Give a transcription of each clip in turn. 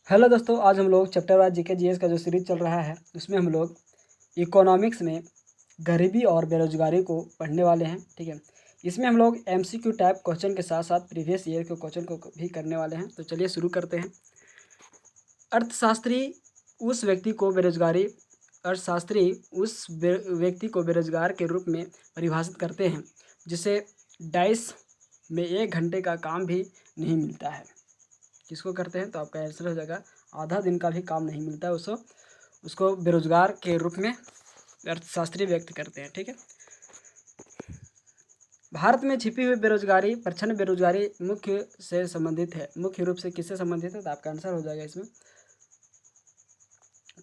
Hello दोस्तों, आज हम लोग चैप्टर वाइज जीके जीएस का जो सीरीज चल रहा है उसमें हम लोग इकोनॉमिक्स में गरीबी और बेरोजगारी को पढ़ने वाले हैं। ठीक है, इसमें हम लोग एमसीक्यू टाइप क्वेश्चन के साथ साथ प्रीवियस ईयर के क्वेश्चन को भी करने वाले हैं। तो चलिए शुरू करते हैं। अर्थशास्त्री उस व्यक्ति को बेरोजगारी अर्थशास्त्री उस व्यक्ति को बेरोजगार के रूप में परिभाषित करते हैं जिसे डाइस में 1 घंटे का काम भी नहीं मिलता है। किसको करते हैं? तो आपका आंसर हो जाएगा आधा दिन का भी काम नहीं मिलता है उसको बेरोजगार के रूप में अर्थशास्त्री व्यक्त करते हैं। ठीक है, भारत में छिपी हुई बेरोजगारी प्रच्छन्न बेरोजगारी मुख्य से संबंधित है। मुख्य रूप से किससे संबंधित है? तो आपका आंसर हो जाएगा इसमें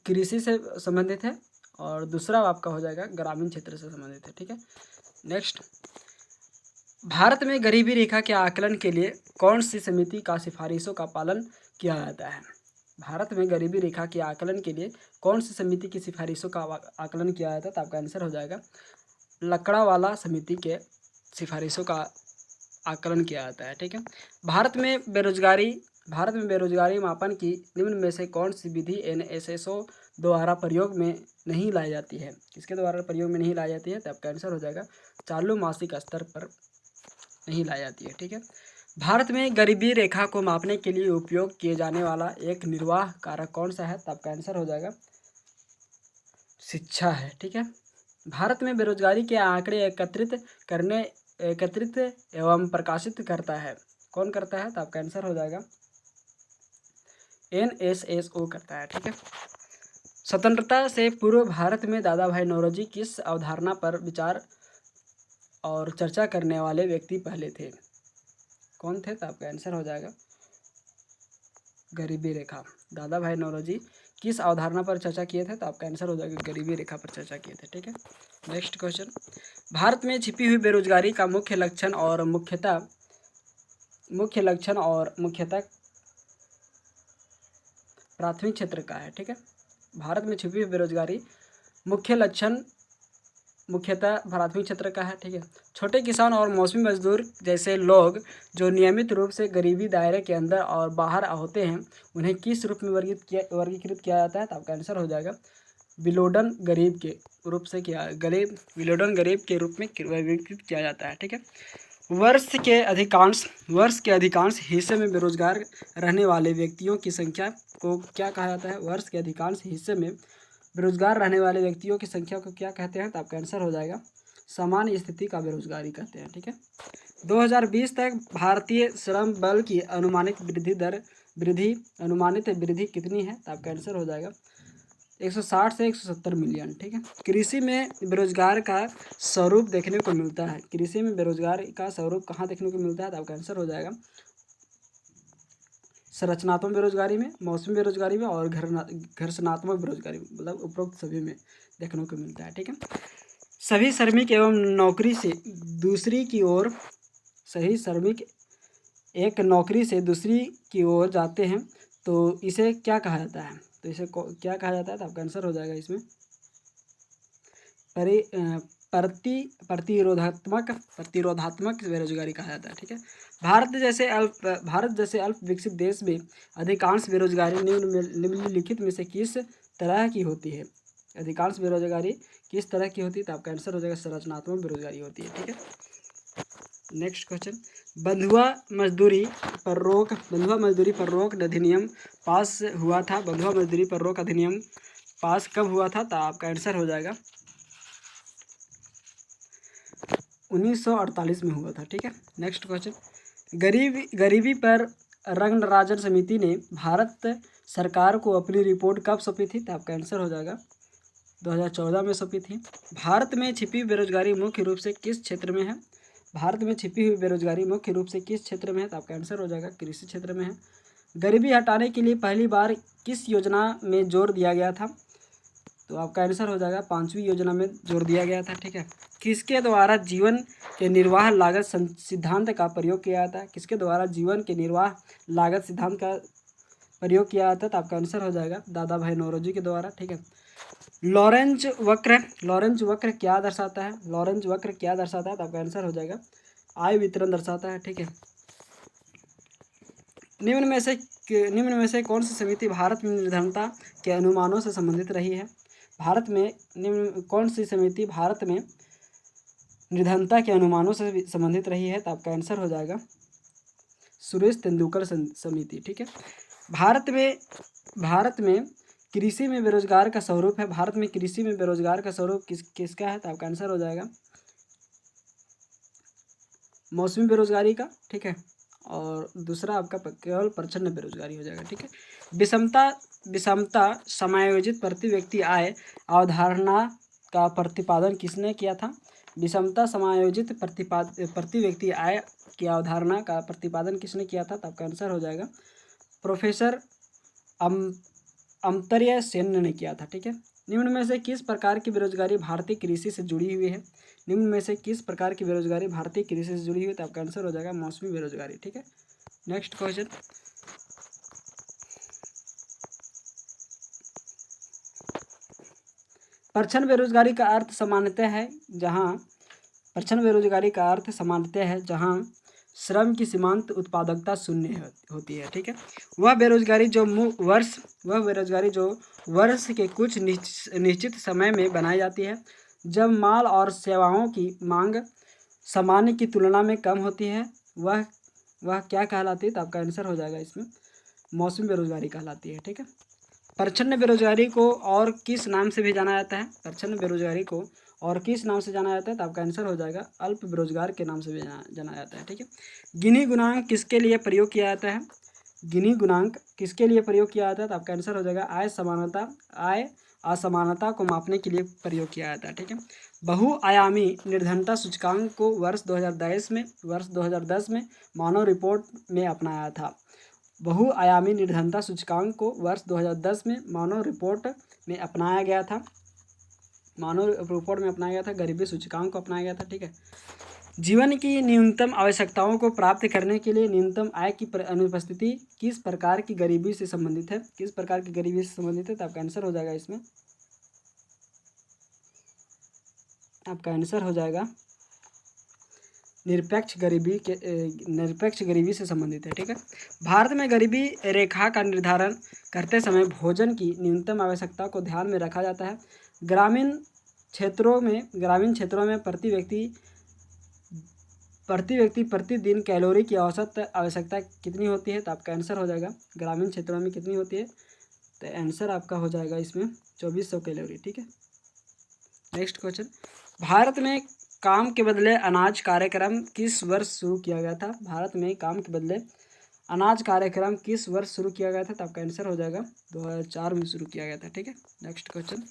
कृषि से संबंधित है और दूसरा आपका हो जाएगा ग्रामीण क्षेत्र से संबंधित है। ठीक है, नेक्स्ट, भारत में गरीबी रेखा के आकलन के लिए कौन सी समिति का सिफारिशों का पालन किया जाता है? भारत में गरीबी रेखा के आकलन के लिए कौन सी समिति की सिफारिशों का आकलन किया जाता है? तो आपका आंसर हो जाएगा लकड़ावाला समिति के सिफारिशों का आकलन किया जाता है। ठीक है, भारत में बेरोजगारी मापन की निम्न में से कौन सी विधि एनएसएसओ द्वारा प्रयोग में नहीं लाई जाती है? किसके द्वारा प्रयोग में नहीं लाई जाती है? तो आपका आंसर हो जाएगा चालू मासिक स्तर पर नहीं लाई जाती है। ठीक है, भारत में गरीबी रेखा को मापने के लिए उपयोग किए जाने वाला एक निर्वाह कारक कौन सा है? तो आपका आंसर हो जाएगा शिक्षा है। ठीक है, भारत में बेरोजगारी के आंकड़े एकत्रित एवं प्रकाशित करता है। कौन करता है? तो आपका आंसर हो जाएगा एनएसएसओ करता है। ठीक है, स्वतंत्रता से पूर्व भारत में दादा भाई नौरोजी किस अवधारणा पर विचार और चर्चा करने वाले व्यक्ति पहले थे? कौन थे? तो आपका आंसर हो जाएगा गरीबी रेखा। दादा भाई नौरोजी किस अवधारणा पर चर्चा किए थे? तो आपका आंसर हो जाएगा गरीबी रेखा पर चर्चा किए थे। ठीक है, नेक्स्ट क्वेश्चन, भारत में छिपी हुई बेरोजगारी का मुख्य लक्षण और मुख्यतः प्राथमिक क्षेत्र का है। ठीक है, भारत में छिपी हुई बेरोजगारी मुख्य लक्षण मुख्यतः प्राथमिक क्षेत्र का है। ठीक है, छोटे किसान और मौसमी मजदूर जैसे लोग जो नियमित रूप से गरीबी दायरे के अंदर और बाहर होते हैं उन्हें किस रूप में वर्गीकृत किया जाता है? तो आपका आंसर हो जाएगा विलोडन गरीब के रूप में वर्गीकृत किया जाता है। ठीक है, वर्ष के अधिकांश हिस्से में बेरोजगार रहने वाले व्यक्तियों की संख्या को क्या कहा जाता है? वर्ष के अधिकांश हिस्से में बेरोजगार रहने वाले व्यक्तियों की संख्या को क्या कहते हैं? तो आपका आंसर हो जाएगा सामान्य स्थिति का बेरोजगारी कहते हैं। ठीक है, 2020 तक भारतीय श्रम बल की अनुमानित वृद्धि कितनी है? तो आपका आंसर हो जाएगा 160 से 170 मिलियन। ठीक है, कृषि में बेरोजगार का स्वरूप देखने को मिलता है। कृषि में बेरोजगार का स्वरूप कहाँ देखने को मिलता है? तो आपका आंसर हो जाएगा संरचनात्मक बेरोजगारी में, मौसमी बेरोजगारी में और घर्षणात्मक बेरोजगारी में, मतलब उपरोक्त सभी में देखने को मिलता है। ठीक है, सभी श्रमिक एक नौकरी से दूसरी की ओर जाते हैं तो इसे क्या कहा जाता है? तो इसे क्या कहा जाता है? तो आपका आंसर हो जाएगा इसमें प्रतिरोधात्मक बेरोजगारी कहा जाता है। ठीक है, भारत जैसे अल्प विकसित देश में अधिकांश बेरोजगारी निम्नलिखित में से किस तरह की होती है? अधिकांश बेरोजगारी किस तरह की होती है? तो आपका आंसर हो जाएगा संरचनात्मक बेरोजगारी होती है। ठीक है, नेक्स्ट क्वेश्चन, बंधुआ मजदूरी पर रोक अधिनियम पास हुआ था। बंधुआ मजदूरी पर रोक अधिनियम पास कब हुआ था? तो आपका आंसर हो जाएगा 1948 में हुआ था। ठीक है, नेक्स्ट क्वेश्चन, गरीबी पर रंगराजन समिति ने भारत सरकार को अपनी रिपोर्ट कब सौंपी थी? तो आपका आंसर हो जाएगा 2014 में सौंपी थी। भारत में छिपी बेरोजगारी मुख्य रूप से किस क्षेत्र में है? भारत में छिपी हुई बेरोजगारी मुख्य रूप से किस क्षेत्र में है? तो आपका आंसर हो जाएगा कृषि क्षेत्र में है। गरीबी हटाने के लिए पहली बार किस योजना में जोर दिया गया था? तो आपका आंसर हो जाएगा 5वीं योजना में जोर दिया गया था। ठीक है, किसके द्वारा जीवन के निर्वाह लागत सिद्धांत का प्रयोग किया जाता है? किसके द्वारा जीवन के निर्वाह लागत सिद्धांत का प्रयोग किया जाता है? तो आपका आंसर हो जाएगा दादा भाई नौरोजी के द्वारा। ठीक है, लॉरेंज वक्र क्या दर्शाता है? तो आपका आंसर हो जाएगा आय वितरण दर्शाता है। ठीक है, निम्न में से कौन सी समिति भारत में निर्धनता के अनुमानों से संबंधित रही है? भारत में निम्न कौन सी समिति भारत में निर्धनता के अनुमानों से संबंधित रही है? तो आपका आंसर हो जाएगा सुरेश तेंदुलकर समिति। ठीक है। भारत में कृषि में बेरोजगार का स्वरूप है। भारत में कृषि में बेरोजगार का स्वरूप किसका है? तो आपका आंसर हो जाएगा मौसमी बेरोजगारी का। ठीक है। और दूसरा आपका केवल प्रच्छन्न बेरोजगारी हो जाएगा। ठीक है। विषमता समायोजित प्रति व्यक्ति आय अवधारणा का प्रतिपादन किसने किया था? विषमता समायोजित प्रति व्यक्ति आय की अवधारणा का प्रतिपादन किसने किया था? तो आपका आंसर हो जाएगा प्रोफेसर अमर्त्य सेन ने किया था। ठीक है। निम्न में से किस प्रकार की बेरोजगारी भारतीय कृषि से जुड़ी हुई है? निम्न में से किस प्रकार की बेरोजगारी भारतीय कृषि से जुड़ी हुई है? तो आपका आंसर हो जाएगा मौसमी बेरोजगारी। ठीक है। नेक्स्ट क्वेश्चन, प्रच्छन्न बेरोजगारी का अर्थ सामान्यतः है जहां श्रम की सीमांत उत्पादकता शून्य होती है। ठीक है। वह बेरोजगारी जो वर्ष के कुछ निश्चित समय में बनाई जाती है, जब माल और सेवाओं की मांग सामान्य की तुलना में कम होती है, वह क्या कहलाती है? तो आपका आंसर हो जाएगा इसमें मौसमी बेरोजगारी कहलाती है। ठीक है। प्रच्छन्न बेरोजगारी को और किस नाम से भी जाना जाता है? प्रच्छन्न बेरोजगारी को और किस नाम से जाना जाता है? तो आपका आंसर हो जाएगा अल्प बेरोजगार के नाम से भी जाना जाता है। ठीक है। गिनी गुणांक किसके लिए प्रयोग किया जाता है? गिनी गुणांक किसके लिए प्रयोग किया जाता है? तो आपका आंसर हो जाएगा आय असमानता को मापने के लिए प्रयोग किया जाता है। ठीक है। बहुआयामी निर्धनता सूचकांक को वर्ष 2010 में मानव रिपोर्ट में अपनाया था। बहुआयामी निर्धनता सूचकांक को वर्ष 2010 में मानव रिपोर्ट में अपनाया गया था। गरीबी सूचकांक को अपनाया गया था। ठीक है। जीवन की न्यूनतम आवश्यकताओं को प्राप्त करने के लिए न्यूनतम आय की अनुपस्थिति किस प्रकार की गरीबी से संबंधित है? तो आपका आंसर हो जाएगा इसमें निरपेक्ष गरीबी से संबंधित है। ठीक है। भारत में गरीबी रेखा का निर्धारण करते समय भोजन की न्यूनतम आवश्यकता को ध्यान में रखा जाता है। ग्रामीण क्षेत्रों में प्रति व्यक्ति प्रतिदिन कैलोरी की औसत आवश्यकता कितनी होती है? तो आपका आंसर हो जाएगा ग्रामीण क्षेत्रों में कितनी होती है? तो आंसर आपका हो जाएगा इसमें 2400 कैलोरी। ठीक है। नेक्स्ट क्वेश्चन, भारत में काम के बदले अनाज कार्यक्रम किस वर्ष शुरू किया गया था? भारत में काम के बदले अनाज कार्यक्रम किस वर्ष शुरू किया गया था? तो आपका आंसर हो जाएगा 2004 में शुरू किया गया था। ठीक है। नेक्स्ट क्वेश्चन,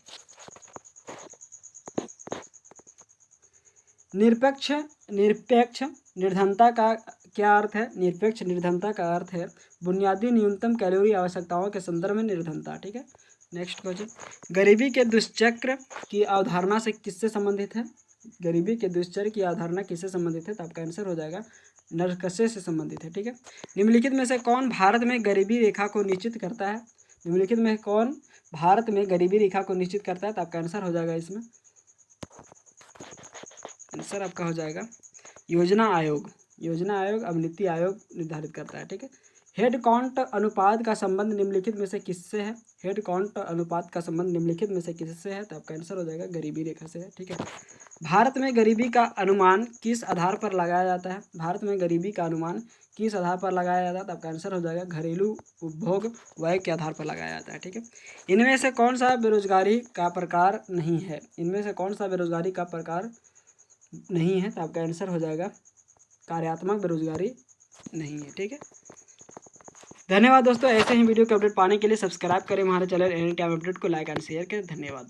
निरपेक्ष निर्धनता का क्या अर्थ है? निरपेक्ष निर्धनता का अर्थ है बुनियादी न्यूनतम कैलोरी आवश्यकताओं के संदर्भ में निर्धनता। ठीक है। नेक्स्ट क्वेश्चन, गरीबी के दुष्चक्र की अवधारणा से किससे संबंधित है? गरीबी के दुष्चक्र की अवधारणा किससे संबंधित है? तो आपका आंसर हो जाएगा नरकसे से संबंधित है। ठीक है। निम्नलिखित में से कौन भारत में गरीबी रेखा को निश्चित करता है? निम्नलिखित में कौन भारत में गरीबी रेखा को निश्चित करता है? तो आपका आंसर हो जाएगा इसमें आंसर आपका हो जाएगा योजना आयोग अब नीति आयोग निर्धारित करता है। ठीक है। हेड काउंट अनुपात का संबंध निम्नलिखित में से किससे है? हेड काउंट अनुपात का संबंध निम्नलिखित में से किससे है? तो आपका आंसर हो जाएगा गरीबी रेखा से है। ठीक है। भारत में गरीबी का अनुमान किस आधार पर लगाया जाता है? भारत में गरीबी का अनुमान किस आधार पर लगाया जाता है? तो आपका आंसर हो जाएगा घरेलू उपभोग व्यय के आधार पर लगाया जाता है। ठीक है। इनमें से कौन सा बेरोजगारी का प्रकार नहीं है? तो आपका आंसर हो जाएगा कार्यात्मक बेरोजगारी नहीं है। ठीक है। धन्यवाद दोस्तों। ऐसे ही वीडियो के अपडेट पाने के लिए सब्सक्राइब करें हमारे चैनल एनी टाइम अपडेट को, लाइक एंड शेयर करें। धन्यवाद।